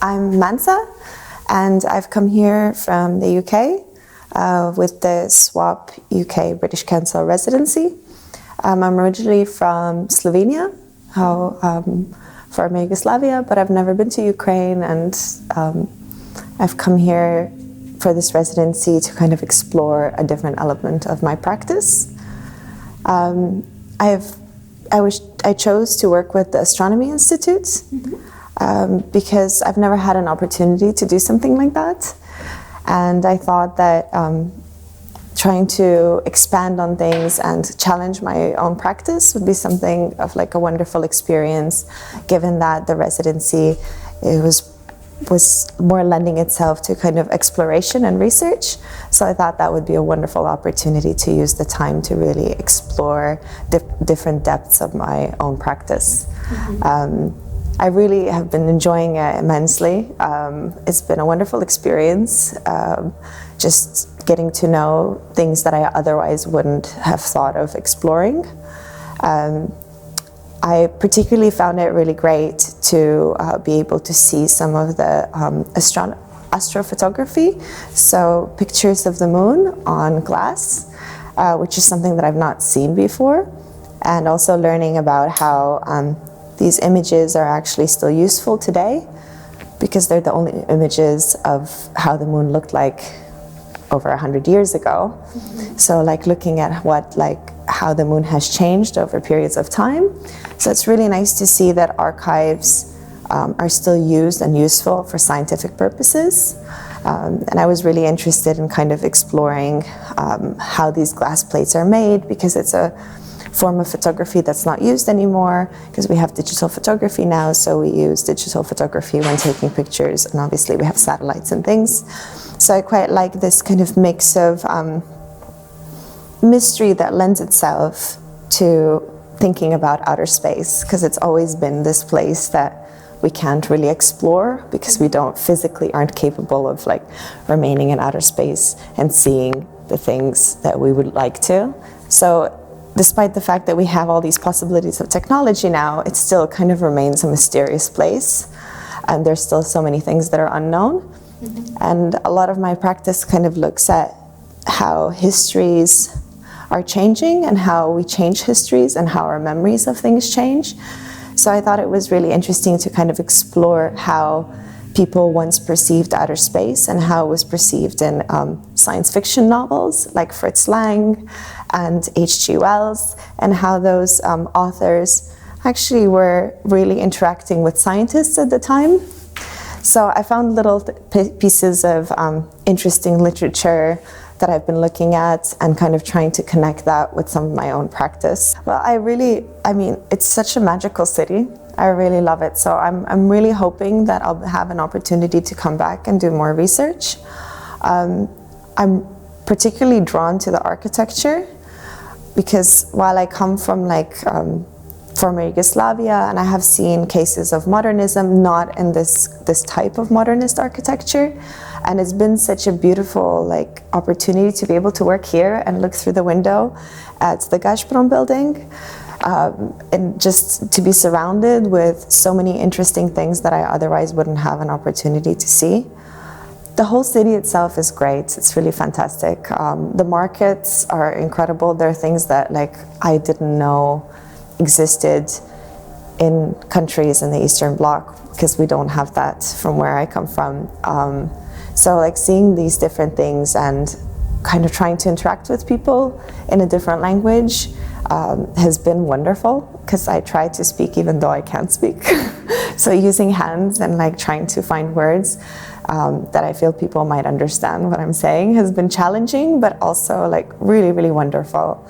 I'm Manca, and I've come here from the UK with the SWAP UK British Council residency. I'm originally from Slovenia, former Yugoslavia, but I've never been to Ukraine, and I've come here for this residency to kind of explore a different element of my practice. I chose to work with the Astronomy Institute because I've never had an opportunity to do something like that. And I thought that trying to expand on things and challenge my own practice would be something of like a wonderful experience, given that the residency was more lending itself to kind of exploration and research. So I thought that would be a wonderful opportunity to use the time to really explore different depths of my own practice. I really have been enjoying it immensely. It's been a wonderful experience, just getting to know things that I otherwise wouldn't have thought of exploring. I particularly found it really great to be able to see some of the astrophotography, so pictures of the moon on glass, which is something that I've not seen before, and also learning about how these images are actually still useful today, because they're the only images of how the moon looked like over 100 years ago. So like looking at how the moon has changed over periods of time. So it's really nice to see that archives are still used and useful for scientific purposes. And I was really interested in kind of exploring how these glass plates are made, because it's a form of photography that's not used anymore, because we have digital photography now, so we use digital photography when taking pictures, and obviously we have satellites and things. So I quite like this kind of mix of mystery that lends itself to thinking about outer space, because it's always been this place that we can't really explore because we aren't capable of like remaining in outer space and seeing the things that we would like to. So despite the fact that we have all these possibilities of technology now, it still kind of remains a mysterious place, and there's still so many things that are unknown. And a lot of my practice kind of looks at how histories are changing and how we change histories and how our memories of things change. So I thought it was really interesting to kind of explore how people once perceived outer space and how it was perceived in science fiction novels like Fritz Lang and H.G. Wells, and how those authors actually were really interacting with scientists at the time. So I found little pieces of interesting literature that I've been looking at and kind of trying to connect that with some of my own practice. Well, I mean, it's such a magical city. I really love it. So I'm really hoping that I'll have an opportunity to come back and do more research. I'm particularly drawn to the architecture, because while I come from like former Yugoslavia, and I have seen cases of modernism, not in this type of modernist architecture. And it's been such a beautiful like opportunity to be able to work here and look through the window at the Gazprom building, and just to be surrounded with so many interesting things that I otherwise wouldn't have an opportunity to see. The whole city itself is great. It's really fantastic. The markets are incredible. There are things that like I didn't know existed in countries in the Eastern Bloc, because we don't have that from where I come from. So like seeing these different things and kind of trying to interact with people in a different language has been wonderful, because I try to speak even though I can't speak. So using hands and like trying to find words that I feel people might understand what I'm saying has been challenging, but also like really, really wonderful.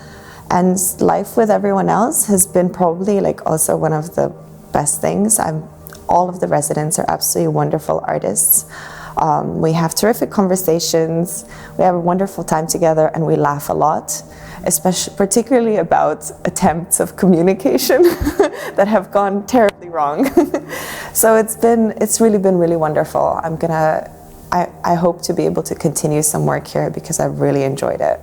And life with everyone else has been probably like also one of the best things. All of the residents are absolutely wonderful artists. We have terrific conversations, we have a wonderful time together, and we laugh a lot, particularly about attempts of communication that have gone terribly wrong. So it's really been really wonderful. I hope to be able to continue some work here because I've really enjoyed it.